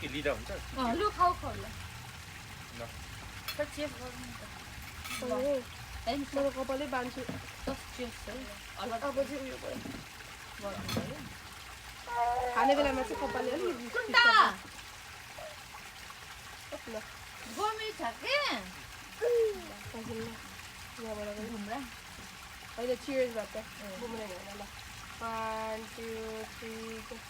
के लिँदा हुन्छ लु खाऊ खाऊ ल ल त चेक गर्नु त मेरो कपालै बान्छु चेक है अलग अब चाहिँ उयो भयो गर्नु पर्यो खाने बेलामा चाहिँ कपालले अलिकति कुन्ता ल गोमी छ के यहाँबाट घुम्रा अहिले चियर्स भन्छ घुम्ने होइन ल 1 2 3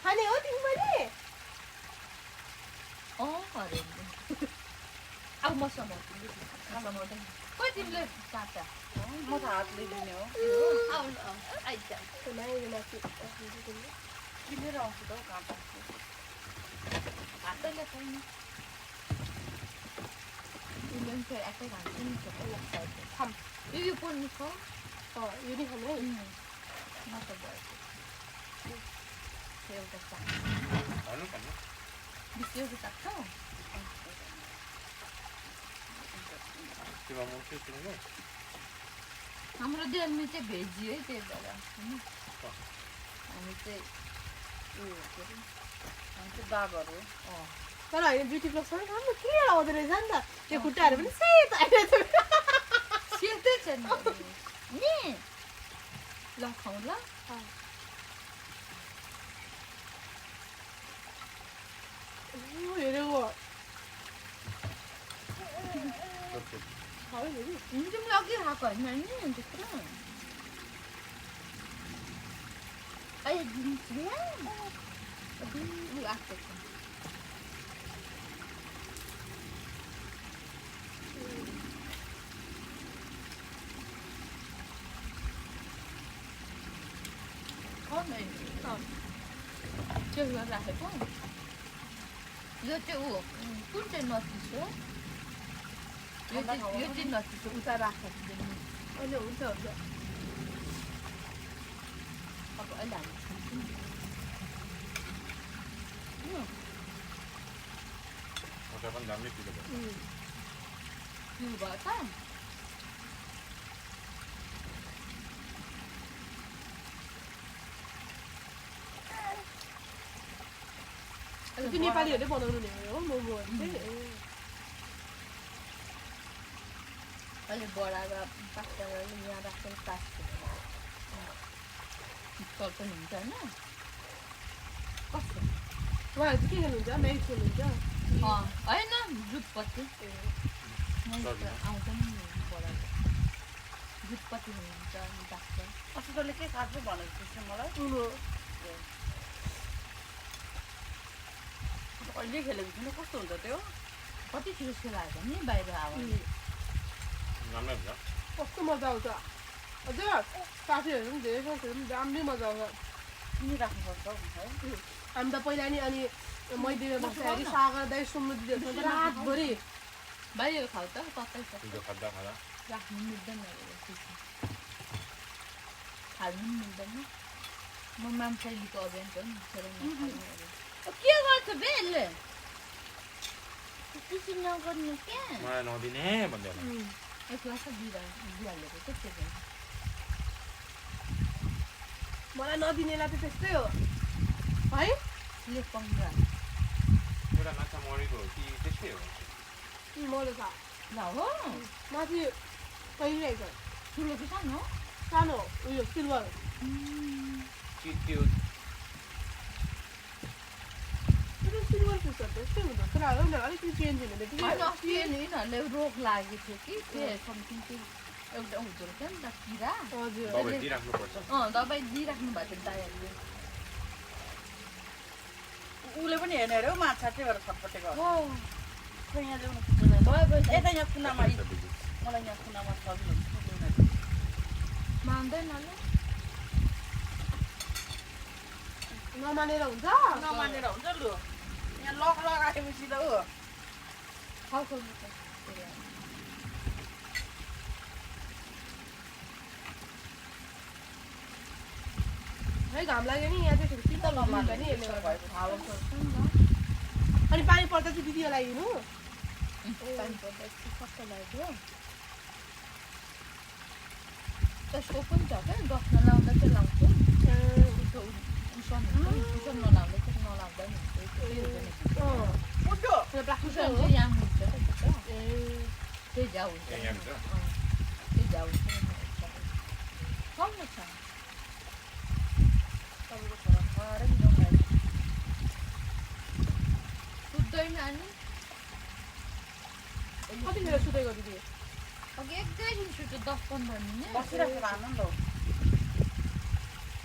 खाने हो तिमी मैले अब म समाउँछु खोइ तिमीले काट्दा म त हातले दिने हो आइज किनेर आउँछु त हौ काँटा हातैले खाइने तिमीले पनि फेरि एकै खान्छ नि खाम यो पोल्नु छ यो नि खाने है नत्र भयो एउटा साग भन्नु भन्नु बिस्यो सक्छ त्यो म के सुन्नु हाम्रो देलमी चाहिँ भेजी है त्यही भएर होइन हामी चाहिँ उयो के अरे हामी चाहिँ दागहरू तर होइन ब्युटी प्लसमा राम्रो क्लियर आउँदो रहेछ नि त त्यो खुट्टाहरू पनि सेतो आइरहेको सेतै छ नि ल खाउँ ल हेरेको तिमीले अघि खाएको होइन नि त्यत्रो अहिले दिन्छु आएको छ त्यो राखेको यो चाहिँ ऊ कुन चाहिँ नचिस हो यो चाहिँ नचिस हो उता राखेको अहिले हुन्छ हुन्छ अब अहिले हामी खान्छौँ मोटा पनि दामी किलो भयो त्यो भयो त त्यो नेपालीहरूले बनाउनु नि हो मोमोहरू चाहिँ अहिले बढाएर पास्ता यहाँ राख्छ पास्ता पनि हुन्छ होइन कस्तो उहाँहरू चाहिँ के गर्नुहुन्छ म्यागी खेल्नुहुन्छ होइन दुधपत्ती आउँछ नि बढाएर दुधपत्ती हुनुहुन्छ पास्ता अस्ति तैँले के खाएको भनेको थिएछ मलाई अहिले खेलेको थिएन कस्तो हुन्छ त्यो कति छिटो खेलाएको नि बाहिर आवाज राम्रै हुन्छ कस्तो मजा आउँछ अझ साथीहरू पनि धेरै साथीहरू पनि राम्रै मजा आउँछ किनिराख्नुपर्छ है हामी त पहिला नि अनि मैले बस्दाखेरि सागर दाइ सुन्नु दिदीहरू रातभरि बाहिर खाऊ त कतै छ खाँदा खाँदा राख्नु मिल्दैन खाल्नु पनि मिल्दैन म मान्छेलीको अभियान पनि के गर्छ बे यसले त्यसरी नगर्नु क्या मलाई नदिने भन्दै एक ग्लास दिइहालेको क्या त्यो मलाई नदिनेलाई त त्यस्तै हो है ले 15 एउटा माछा मरेको हो कि त्यस्तै हो मरे त ल हो माथि पहिरहेको ठुलो कि सानो सानो उयो सिल्भर त्यो सिल्भर फिसहरू त्यस्तै हुन्छ तर अलिकति चेन्ज हुने यिनीहरूले रोग लागेको थियो कि त्यो समथिङ एउटा हुँदो रहेछ नि त किरा हजुर दबाई दिइराख्नुपर्छ दबाई दिइराख्नु भएको थियो दाइहरूले उसले पनि हेर्ने अरे हौ माछा त्यही भएर छटपटेको हो यहाँ ल्याउनु पुग्दैन भयो यता यहाँ कुनामा मलाई यहाँ कुनामा छ मान्दैन ल नमानेर हुन्छ नमानेर हुन्छ लु यहाँ लक लगाएपछि त हो खाऊ खाऊ है घाम लाग्यो नि यहाँ चाहिँ शीतल नमान्ने नि यसले गर्दा। हावा चल्छ नि त अनि पानी पर्दा चाहिँ दिदीको लागि पानी पर्दा चाहिँ कस्तो लाग्यो त्यसको पनि छ क्या दस नलाउँदा चाहिँ लाउँछु त्यो उसन उसन नलाउँदा चाहिँ नलाउँदैन मुटु उसन चाहिँ यहाँ हुन्छ त्यही झ्याउ हुन्छ यहाँ हुन्छ त्यही झ्याउ हुन्छ कम्न छ तपाईँको छोरा खरै मिलाउनु सुत्दैन अनि कति बेला सुतेको दिदी अघि एकैछिन सुत्यो 10-15 मिनट बसिरहेको आनन्द हो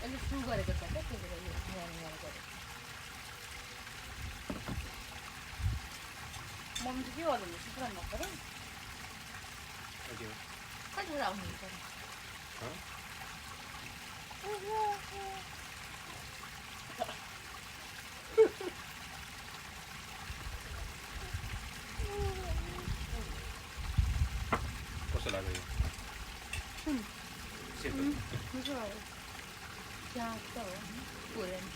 यसले सुरु गरेको छ क्या त्यही भएर यो बिहान गरेको मम्मी चाहिँ के गर्नु सुत्न नपऱ्यो कतिखेर आउनुहुन्छ कस्तो लाग्यो यो सेतो त्यहाँ त हो कोरियन ल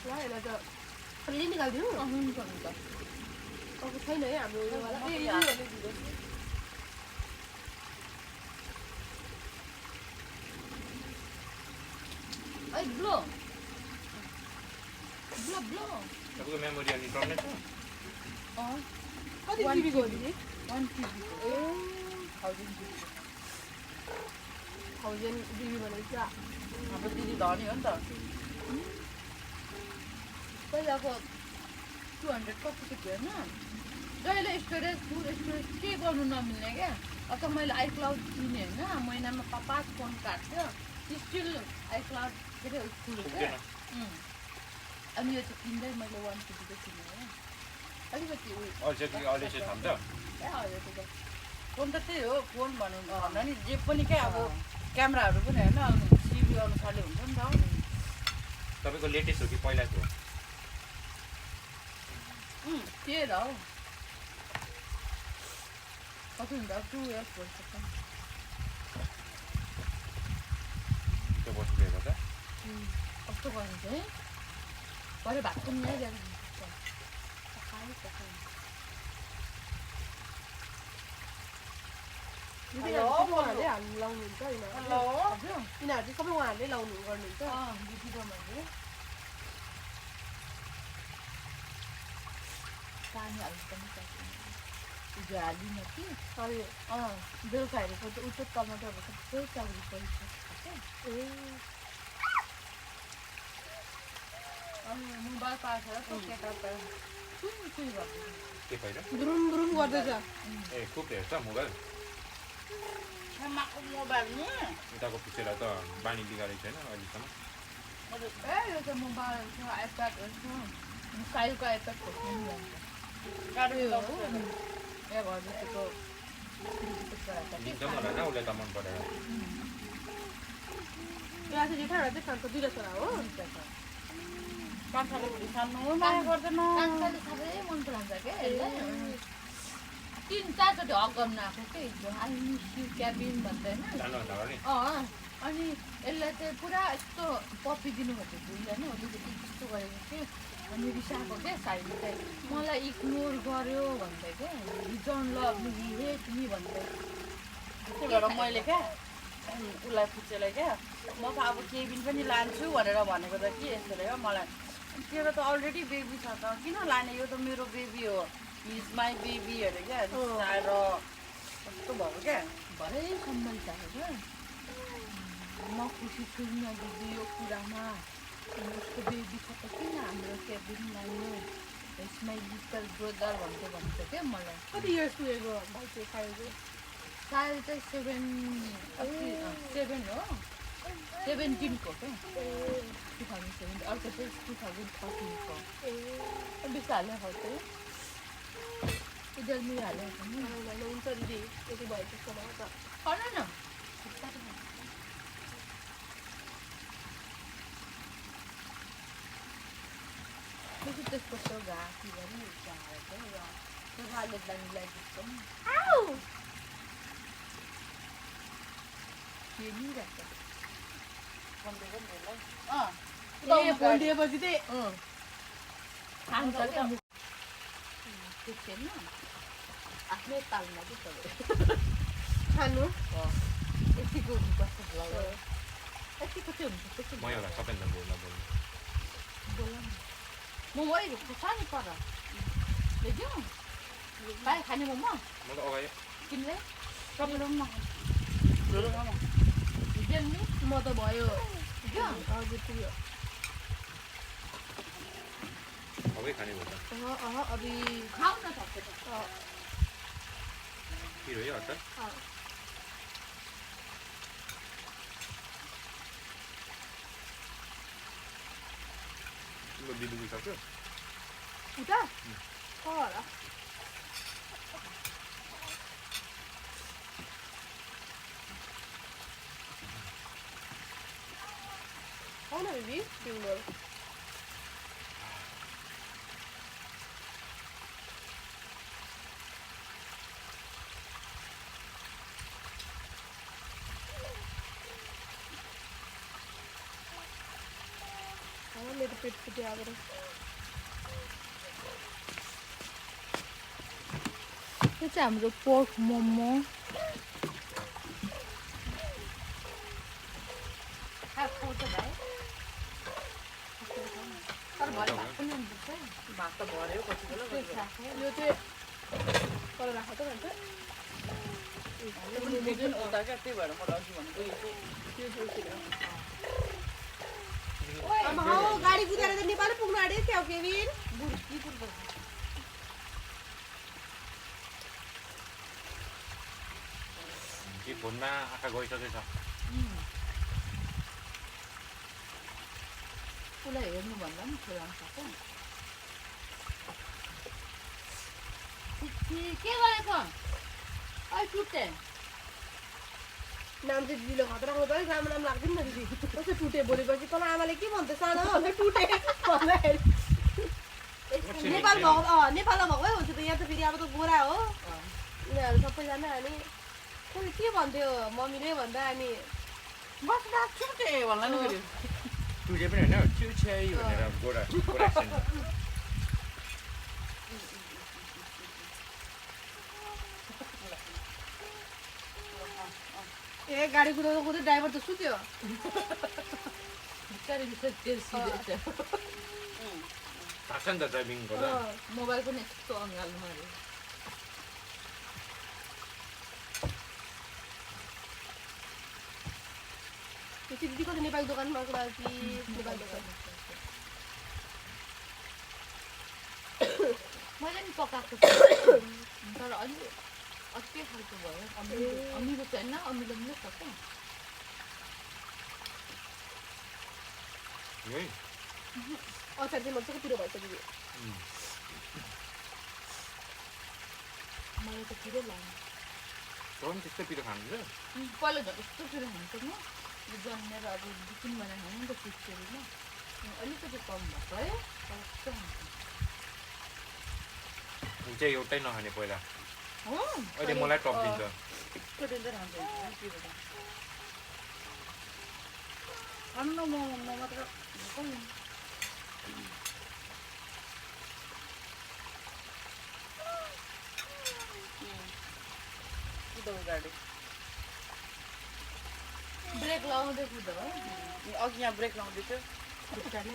यसलाई त अलि निकालिदिनु हुन्छ हुन्छ अब छैन है हाम्रो योवाला ऐ ब्लो ब्लो ब्लो तपाईँको मेमोरी अनि प्रब्लम छ कति जिबीको हो दिदी 1 GB ए 1000 GB 1000 जिबी भनेपछि अब दिदी धनी हो नि त पहिलाको 200 कति थियो होइन जहिले स्टोरेज फुल स्टोरेज के गर्नु नमिल्ने क्या अब मैले आइक्लाउड किनेँ होइन महिनामा 5 फोन काट्थ्यो स्टिल आइक्लाउड के अरे फुल क्या अनि यो चाहिँ किन्दै मैले 1 GB को किनेँ हो अलिकति अहिले चाहिँ थाम्छ ए हजुर त्यो फोन त त्यही हो फोन भनौँ भन्दा नि जे पनि क्या अब क्यामेराहरू पनि होइन सिबी अनुसारले हुन्छ नि त तपाईँको लेटेस्ट हो कि पहिलाको के र हौ कति हुन्छ 2 years भइसक्छ त्यो बसिदिएको त कस्तो गर्नु चाहिँ भरे भात पनि ल्याइदिएको दिदी उहाँहरूले हाल्नु लाउनुहुन्छ हेलो यिनीहरू चाहिँ सबै उहाँहरूले लाउनु गर्नुहुन्छ पानी हाल्नु पनि सक्छ हिजो हालिनँ कि अनि बेलुकाहरूको चाहिँ उच्च टमाटरहरू सबै चाउरी परिसक्छ अनि मोबाइल पाखेर केटा सुई भएको के पहिला बुरुम बुरुम गर्दैछ ए खुब हेर्छ मोबाइल आमाको मोबाइल नि उताको पिछेलाई त बानी बिगारेको छैन अहिलेसम्म ए यो चाहिँ मोबाइल छ आइप्याडहरू छ साइलको आइप्याड खोज्नु नि गाडी यो हो यहाँ घर जतिको लिन्छ मलाई न उसले त मन परेर यहाँ चाहिँ जेठाहरू चाहिँ खान्छ दुईवटा छोरा हो कान्छाले भुँडी खानु माया गर्दैन कान्छाले साह्रै मन पराउँछ क्या यसलाई 3-4 चोटि हक गर्नु आएको क्या हिजो आई मिस यु क्याबिन भन्दैन जानुभन्दा अगाडि अनि यसलाई चाहिँ पुरा यस्तो पप्पी दिनुभएको थियो होइन अलिकति यस्तो गरेको थियो अनि रिसाएको क्या साइडले चाहिँ मलाई इग्नोर गर्यो भन्दै क्या don't love me he hate me भन्दै त्यही भएर मैले क्या उसलाई पुच्चेलाई क्या म त अब केबिन पनि लान्छु भनेर भनेको त के यस्तो क्या मलाई तेरो त अलरेडी बेबी छ त किन लाने यो त मेरो बेबी हो इज माई बेबी अरे क्या आएर कस्तो भएको क्या भरै सम्झिरहेको क्या म खुसी छुइनँ दिदी यो कुरामा उसको बेबी छ त किन हाम्रो केबिन लानु यसमा लिटल ब्रदर भन्छ क्या मलाई कति इयर्स पुगेको भाइ चाहिँ खाएको साल चाहिँ 7 हो 17 को क्या 2007 अर्को चाहिँ 2013 को बिस हालेको चाहिँ जल्दी हालेको नि हुन्छ दिदी यति भएपछि त खन न त्यसको त्यो घाँसी पनि हालेको र त्यो हाले दानीलाई दिएको नि के नि राख्छ फोन दिएको नि ए फोन दिएपछि चाहिँ खान्छ क्या त्यो छैन आफ्नै तालमा चाहिँ तपाईँ खानु यतिको हुनुपर्छ भ्लग यतिको चाहिँ हुन्छ त्यति म एउटा सबैभन्दा बोल्दा बोल्नु बोल न मोमो छ नि पर ल्याइदिउँ भाइ खाने मोमो म त अगाडि तिमीले सबैमा खामा हिजो नि म त भयो हिजो हजुर पुग्यो अगाडि खाने भयो त अभि खाऊ न सबै पिरो है अचार तिम्रो दिदी गइसक्यो उता होला आउन बेबी तिम्रो मेरो पेट फुट्यो अब यो चाहिँ हाम्रो पोर्क मोमो खाउँछ भाइ तर भरे भात पनि आउँछ भात त भर्यो पछि बेला यो चाहिँ तल राख त भन्छ जुन उता क्या त्यही भएर मलाई अघि भनेको यो चाहिँ आमा हौ गाडी कुदेर त नेपाल पुग्नु आँट्यो क्या केविन कि फोनमा आँखा गइसकेछ उसलाई हेर्नुभन्दा पनि खेलाउनु सक्छ के गरेको अहिले टुटे नाम चाहिँ दिदीले खतरा आउँछ अलिक राम्रो नाम लाग्दैन नि दिदी कस्तो टुटे बोलेपछि तल आमाले के भन्छ सानो टुटे भन्दाखेरि नेपालमा भएकै हुन्छ त यहाँ त फेरि अब त गोरा हो यिनीहरू सबैजना अनि खोइ के भन्थ्यो मम्मीले भन्दा अनि बस्दा छुटे भन्ला नि फेरि टुजे पनि होइन छेउछ्याइ भनेर गोरा गोरा एक्सेन्ट ए गाडी कुदाउँदा कुदाउँदै ड्राइभर त सुत्यो बिस्तारै बिस्तारै तेल सिधेछ थाहा छ नि त ड्राइभिङ गर्दा मोबाइल पनि यस्तो अँगाल्नु अरे त्यो चाहिँ दिदी कति नेपाली दोकानमा कुरा कि नेपाली दोकान मैले नि पकाएको तर अलि अर्कै खालको भयो अमिलो चाहिँ होइन अमिलो पनि छ क्या यही अचार चाहिँ मजाको पिरो भएछ दिदी मलाई त पिरो लाग्यो तँ पनि त्यस्तै पिरो खानुहुन्छ पहिला झन् यस्तो पिरो खान्छ म यो जन्मेर अब 2-3 महिना खानु नि त फिक्सहरूमा अलिकति कम भएको है तर कस्तो खान्छ ऊ चाहिँ एउटै नखाने पहिला हो अहिले मलाई टप दिन्छ छोडिँदै रहन्छ पिरो अन्न म मात्र गाडी ब्रेक लगाउँदै कुदो हो अघि यहाँ ब्रेक लाउँदैथ्यो खुट्टाले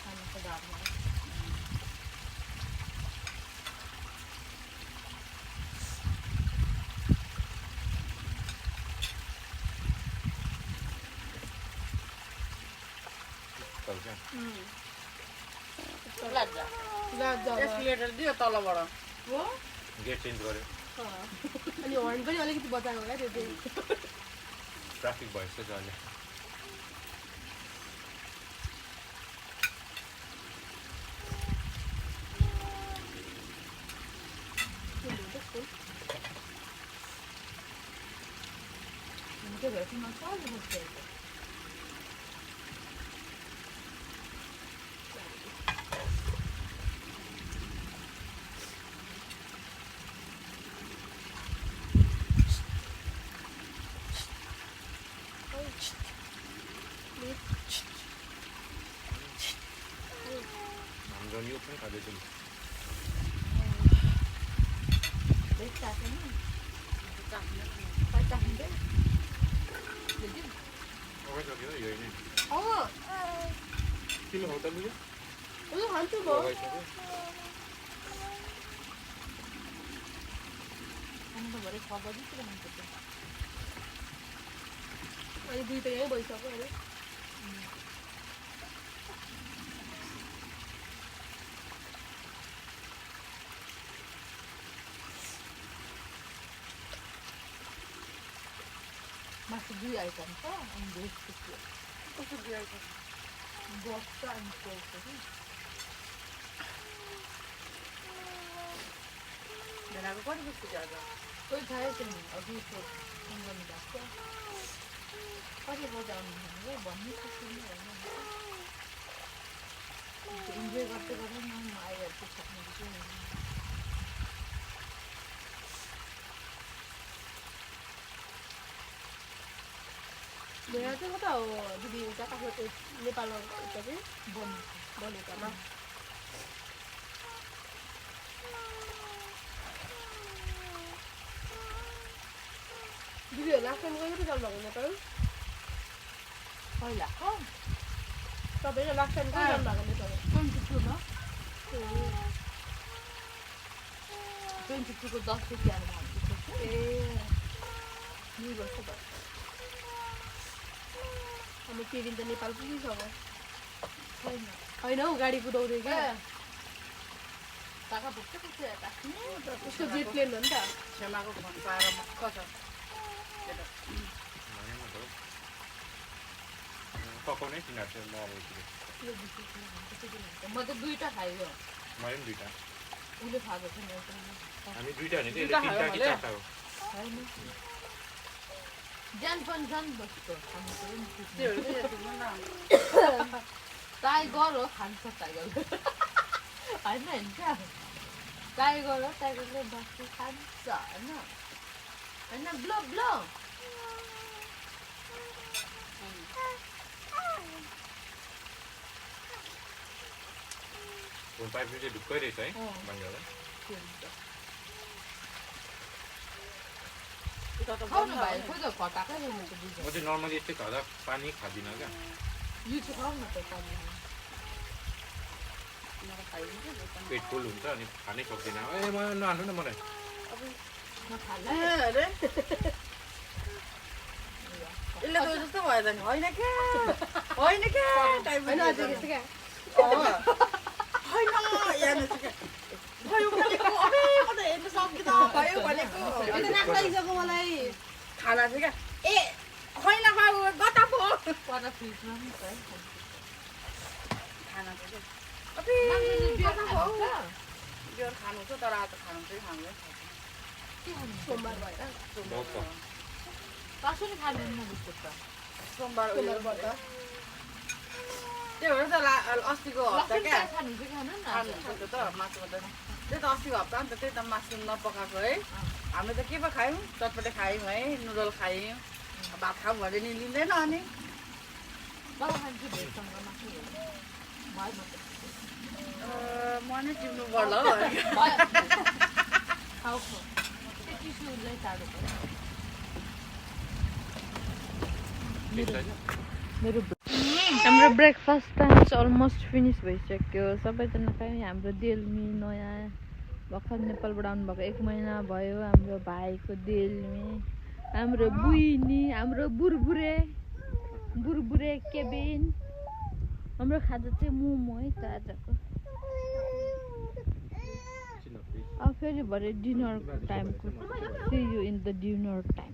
खानुको घरमा लाग्छ जा एस्केलेटर दियो तलबाट हो गेट चेन्ज गर्यो अनि हर्न पनि अलिकति बचाएको होला त्यो चाहिँ ट्राफिक भयो जस्तो छ अहिले त्यो भएर चाहिँ मलाई साह्रो बस्छ हाम्रो यो पनि खाँदैछौँ देख चाहते हैं चाख्ने पर चाहेंगे लेकिन लगाइसक्यो यही नै किलो हो त लु उयो खान्छु म लगाइसक्यो हम तो बड़े 6 बजे से हम करते हैं अनि दुई त यही भइसक्यो अरे masih 2 item था हम देख सकते हैं कस्तो दियो बस्ता अनि कोल्ड भेनाको कति बस्छु आज कोही थाहै छैन अघि फोन गर्नु भएको कति बजी आउनु भनेर भन्नु सक्दिनँ होइन इन्जोय गर्दै गर्दै म आइहाल्छु सक्नु चाहिँ मेरा चाहिँ कता हो दिदी उता काठमाडौँ नेपालमा उता चाहिँ बनेकामा दिदीहरू लास्ट टाइम कहिले जानु भएको नेपाल पहिला तपाईँले लास्ट टाइम कहिले जानु भएको नेपाल 22मा 22 को 10 गते आएर भन्छु ए 2 वर्ष भयो हाम्रो केबिन त नेपाल पुगिसक्यो छैन होइन हौ गाडी कुदाउँदै क्या काका भुक्छ पुग्छ काट्ने उसको जेट प्लेन हो नि त छेमाको फोन पाएर मक्क छ पकाउनै किनार चाहिँ म अब म त 2टा खायो मैले पनि दुईटा उसले खाएको छैन हामी दुईटा भने चाहिँ यसले तिनटा कि चारटा हो छैन ज्यान पनि झन् बस्छ त्योहरू चाहिँ यतिमा न टाइगर हो खान्छ टाइगर होइन होइन क्या टाइगर हो टाइगरले बस्छु खान्छ होइन होइन ब्लो ब्लो पाइप चाहिँ ढुक्कै रहेछ है भनेर खाउनु भाइ खोइ त खटाकै छैन त बुझ्छ म चाहिँ नर्मली यस्तै खाँदा पानी खाँदिनँ क्या यो चाहिँ खाउ न त पानी पेट फुल हुन्छ अनि खानै सक्दिनँ ए म नहाल्नु न मलाई नखाला अरे यसले त जस्तो भयो त नि होइन क्या टाइम होइन अझै त्यस्तो क्या होइन यहाँ भयो भनेको अबे म त हेर्नु सक्दिन भयो भनेको त्यो नाक लागिसक्यो मलाई खाना चाहिँ क्या ए होइन बाबु गता पो पर फ्रिजमा पनि छ है खाना चाहिँ अबे मान्छेले बियर गता खान्छ पो बियर खानु छ तर आज खानु चाहिँ खाँदैन के खानु सोमबार भएर कसरी खाँदैन न बिस्कुट त सोमबार उयो सोमबारबाट त्यो भएर त अस्तिको हप्ता क्या खानु चाहिँ खानु न खानु सक्यो त मासु मात्रै त्यही त अस्तिको हप्ता नि त त्यही त मासु नपकाएको है हामीले त के पो खायौँ चटपटे खायौँ है नुडल खायौँ भात खाऊँ भने नि लिँदैन अनि बाबा खान्छु भेजसँग मासु भयो म नै टिप्नु पर्ला हौ खाऊ त्यो टिस्युलाई टाढो मेरो हाम्रो ब्रेकफास्ट टाइम चाहिँ अलमोस्ट फिनिस भइसक्यो सबैजना खायो हाम्रो देल्मी नयाँ भर्खर नेपालबाट आउनुभएको 1 महिना भयो हाम्रो भाइको देल्मी हाम्रो बुइनी हाम्रो बुरबुरे केबिन हाम्रो खाजा चाहिँ मोमो है त आजको अब फेरि भरे डिनरको टाइमको see you in the dinner time